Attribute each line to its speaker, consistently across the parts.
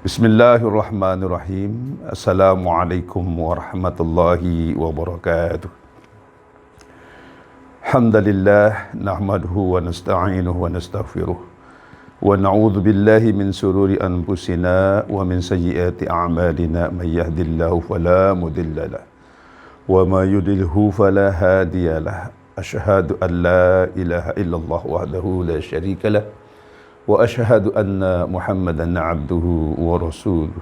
Speaker 1: Bismillahirrahmanirrahim. Assalamualaikum warahmatullahi wabarakatuh. Hamdalillah nahmaduhu wa nasta'inuhu wa nastaghfiruh wa na'udzu billahi min sururi anfusina wa min sayyiati a'malina may yahdihillahu fala mudilla lahu wa may yudlilhu fala hadiya lahu. Asyhadu an la ilaha illallah wahdahu la syarika lahu wa asyhadu anna Muhammadan abduhu wa rasuluh.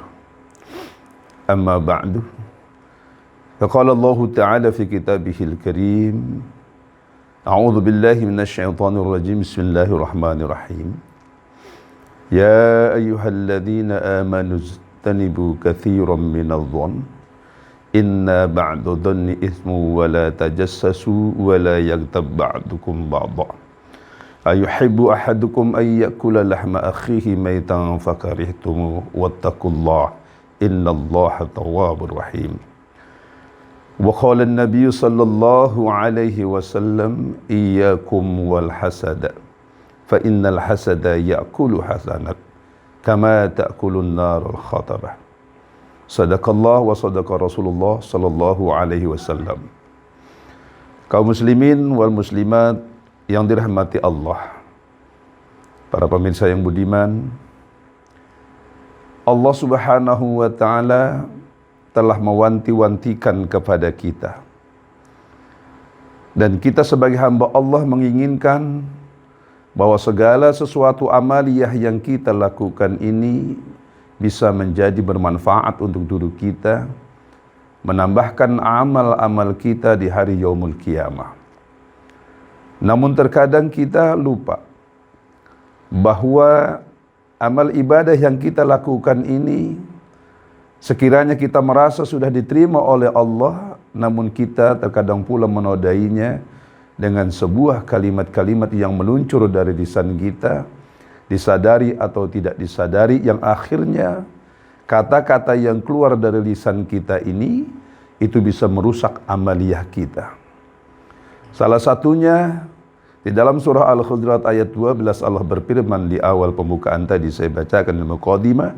Speaker 1: Amma ba'du. Faqala Allah Ta'ala fi kitabihil karim. A'udzu billahi minasy syaithanir rajim. Bismillahirrahmanirrahim. Ya ayyuhalladzina amanu ijtanibu katsiran minadh-dhann inna ba'da dhanni itsmu wa la tajassasu wa la yaghtab ba'dukum ba'dha. Ayuhibbu ahadukum ay yakula lahma akhihi maitan fakarihtumu wattaqullaha innallaha tawwabur rahim. Wa qala an-nabiy sallallahu alaihi wasallam iyyakum wal hasada fa innal hasada ya'kulu hasanat kama ta'kulun narul khatabah. Sadaqallah wa sadaqa Rasulullah sallallahu alaihi wasallam. Kaum muslimin wal muslimat yang dirahmati Allah, para pemirsa yang budiman, Allah Subhanahu wa Ta'ala telah mewanti-wantikan kepada kita, dan kita sebagai hamba Allah menginginkan bahwa segala sesuatu amaliyah yang kita lakukan ini bisa menjadi bermanfaat untuk diri kita, menambahkan amal-amal kita di hari yaumul qiyamah. Namun terkadang kita lupa bahwa amal ibadah yang kita lakukan ini, sekiranya kita merasa sudah diterima oleh Allah, namun kita terkadang pula menodainya dengan sebuah kalimat-kalimat yang meluncur dari lisan kita, disadari atau tidak disadari, yang akhirnya kata-kata yang keluar dari lisan kita ini itu bisa merusak amaliyah kita. Salah satunya di dalam surah Al-Hujurat ayat 12, Allah berfirman di awal pembukaan tadi, saya bacakan di muqaddimah.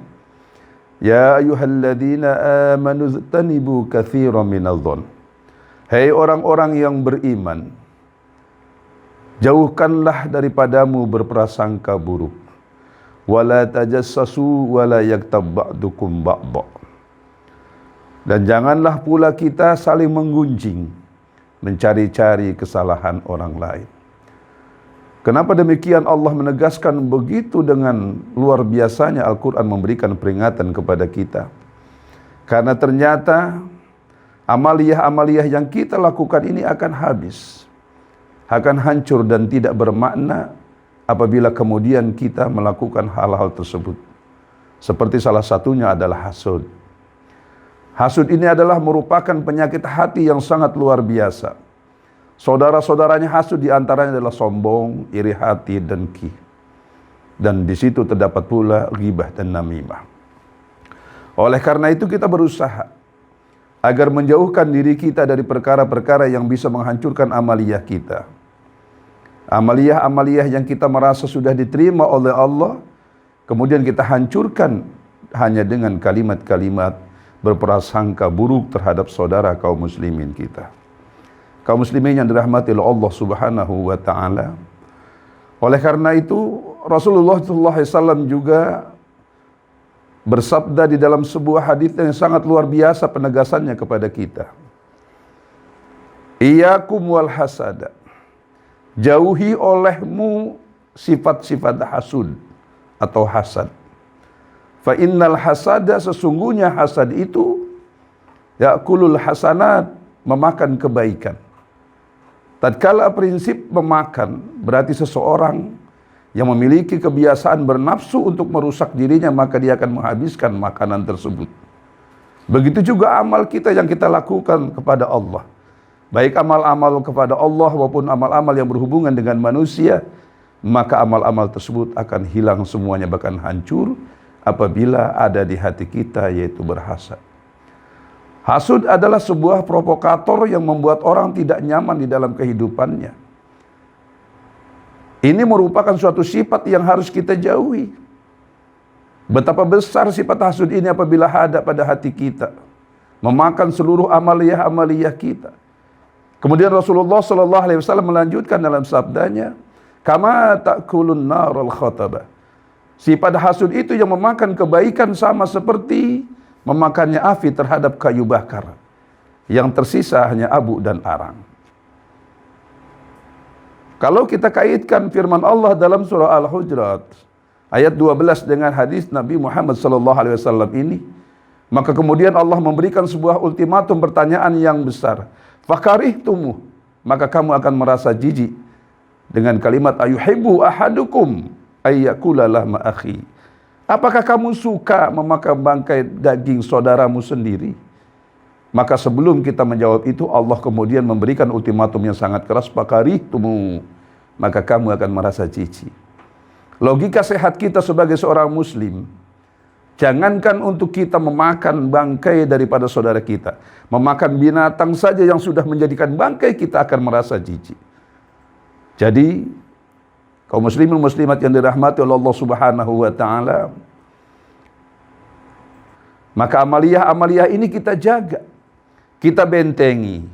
Speaker 1: Ya ayyuhalladzina amanu ijtanibu katsiran minadh-dhann. Hai orang-orang yang beriman, jauhkanlah daripadamu berprasangka buruk. Wala tajassasu wala yaghtab ba'dukum ba'dha. Dan janganlah pula kita saling menggunjing, mencari-cari kesalahan orang lain. Kenapa demikian? Allah menegaskan begitu dengan luar biasanya. Al-Quran memberikan peringatan kepada kita. Karena ternyata amaliyah-amaliyah yang kita lakukan ini akan habis, akan hancur dan tidak bermakna apabila kemudian kita melakukan hal-hal tersebut. Seperti salah satunya adalah hasud. Hasud ini adalah merupakan penyakit hati yang sangat luar biasa. Saudara-saudaranya hasud diantaranya adalah sombong, iri hati, dengki. Dan di situ terdapat pula ghibah dan namimah. Oleh karena itu kita berusaha agar menjauhkan diri kita dari perkara-perkara yang bisa menghancurkan amaliyah kita. Amaliyah-amaliyah yang kita merasa sudah diterima oleh Allah, kemudian kita hancurkan hanya dengan kalimat-kalimat berprasangka buruk terhadap saudara kaum muslimin kita. Kaum muslimin yang dirahmati oleh Allah Subhanahu wa Ta'ala. Oleh karena itu Rasulullah SAW juga bersabda di dalam sebuah hadis yang sangat luar biasa penegasannya kepada kita. Iyyakum wal hasada. Jauhi olehmu sifat-sifat hasud atau hasad. Fa innal hasada, sesungguhnya hasad itu ya'kulul hasanat, memakan kebaikan. Tatkala prinsip memakan, berarti seseorang yang memiliki kebiasaan bernafsu untuk merusak dirinya, maka dia akan menghabiskan makanan tersebut. Begitu juga amal kita yang kita lakukan kepada Allah. Baik amal-amal kepada Allah maupun amal-amal yang berhubungan dengan manusia, maka amal-amal tersebut akan hilang semuanya, bahkan hancur apabila ada di hati kita, yaitu berhasad. Hasud adalah sebuah provokator yang membuat orang tidak nyaman di dalam kehidupannya. Ini merupakan suatu sifat yang harus kita jauhi. Betapa besar sifat hasud ini apabila ada pada hati kita, memakan seluruh amaliyah-amaliyah kita. Kemudian Rasulullah SAW melanjutkan dalam sabdanya, kama ta'kulun naral khatabah. Sifat hasud itu yang memakan kebaikan sama seperti memakannya api terhadap kayu bakar. Yang tersisa hanya abu dan arang. Kalau kita kaitkan firman Allah dalam surah Al-Hujurat ayat 12 dengan hadis Nabi Muhammad SAW ini, maka kemudian Allah memberikan sebuah ultimatum pertanyaan yang besar. Fakarihtumuh, maka kamu akan merasa jijik dengan kalimat ayuhibbu ahadukum ayyakula lahma akhi. Apakah kamu suka memakan bangkai daging saudaramu sendiri? Maka sebelum kita menjawab itu, Allah kemudian memberikan ultimatum yang sangat keras. Fakarihtumuh, maka kamu akan merasa jijik. Logika sehat kita sebagai seorang muslim, jangankan untuk kita memakan bangkai daripada saudara kita, memakan binatang saja yang sudah menjadikan bangkai kita akan merasa jijik. Jadi kaum muslimin muslimat yang dirahmati oleh Allah Subhanahu wa taala, maka amaliyah-amaliyah ini kita jaga, kita bentengi,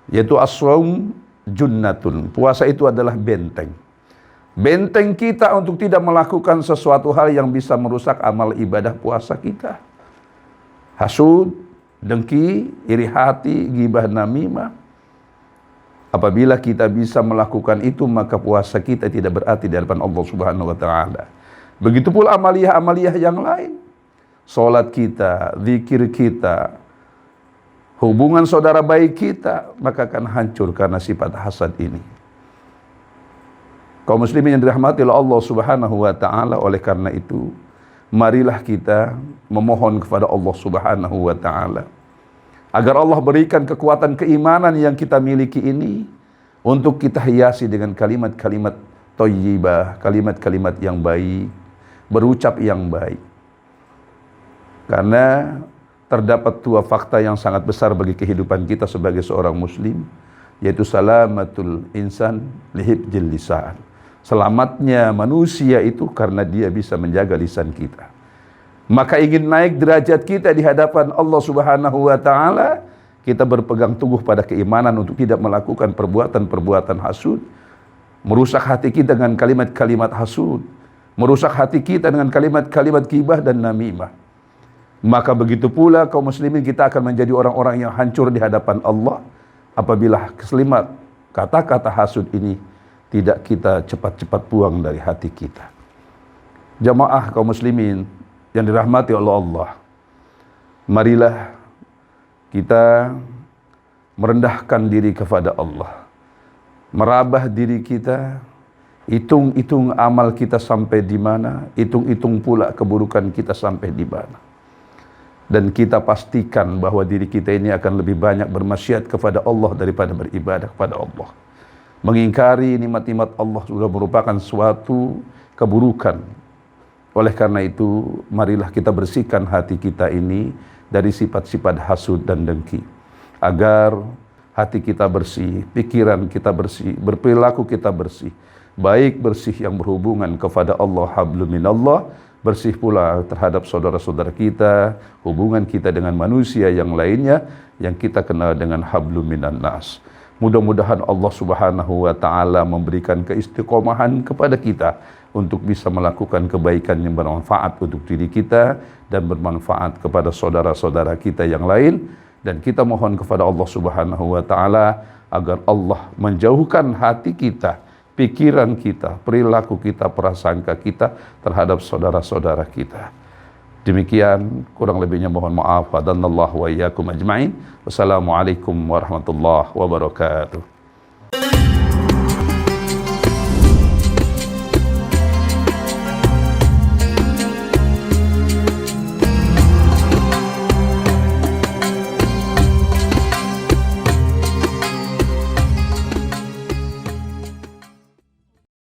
Speaker 1: yaitu as-shaum junnatun. Puasa itu adalah benteng. Benteng kita untuk tidak melakukan sesuatu hal yang bisa merusak amal ibadah puasa kita. Hasud, dengki, iri hati, ghibah, namimah. Apabila kita bisa melakukan itu, maka puasa kita tidak berarti di hadapan Allah Subhanahu wa taala. Begitu pula amaliyah-amaliyah yang lain. Salat kita, zikir kita, hubungan saudara baik kita, maka akan hancur karena sifat hasad ini. Kaum muslimin yang dirahmati oleh Allah Subhanahu wa taala, oleh karena itu marilah kita memohon kepada Allah Subhanahu wa taala agar Allah berikan kekuatan keimanan yang kita miliki ini untuk kita hiasi dengan kalimat-kalimat thayyibah, kalimat-kalimat yang baik, berucap yang baik. Karena terdapat dua fakta yang sangat besar bagi kehidupan kita sebagai seorang muslim, yaitu salamatul insan lihibjil lisan. Selamatnya manusia itu karena dia bisa menjaga lisan kita. Maka ingin naik derajat kita di hadapan Allah Subhanahu wa taala, kita berpegang teguh pada keimanan untuk tidak melakukan perbuatan-perbuatan hasud, merusak hati kita dengan kalimat-kalimat hasud, merusak hati kita dengan kalimat-kalimat ghibah dan namimah. Maka begitu pula kaum muslimin kita akan menjadi orang-orang yang hancur di hadapan Allah apabila keselimat kata-kata hasud ini tidak kita cepat-cepat buang dari hati kita. Jamaah kaum muslimin yang dirahmati oleh Allah, marilah kita merendahkan diri kepada Allah, merabah diri kita, hitung-hitung amal kita sampai di mana, hitung-hitung pula keburukan kita sampai di mana. Dan kita pastikan bahwa diri kita ini akan lebih banyak bermaksiat kepada Allah daripada beribadah kepada Allah. Mengingkari nikmat-nikmat Allah juga merupakan suatu keburukan. Oleh karena itu, marilah kita bersihkan hati kita ini dari sifat-sifat hasud dan dengki, agar hati kita bersih, pikiran kita bersih, berperilaku kita bersih, baik bersih yang berhubungan kepada Allah, hablum minallah, bersih pula terhadap saudara-saudara kita, hubungan kita dengan manusia yang lainnya yang kita kenal dengan hablum minan nas. Mudah-mudahan Allah Subhanahu wa taala memberikan keistiqomahan kepada kita untuk bisa melakukan kebaikan yang bermanfaat untuk diri kita dan bermanfaat kepada saudara-saudara kita yang lain, dan kita mohon kepada Allah Subhanahu wa taala agar Allah menjauhkan hati kita, pikiran kita, perilaku kita, prasangka kita terhadap saudara-saudara kita. Demikian, kurang lebihnya mohon maaf. Hadanallahu wa iyyakum ajma'in. Wassalamualaikum warahmatullahi wabarakatuh.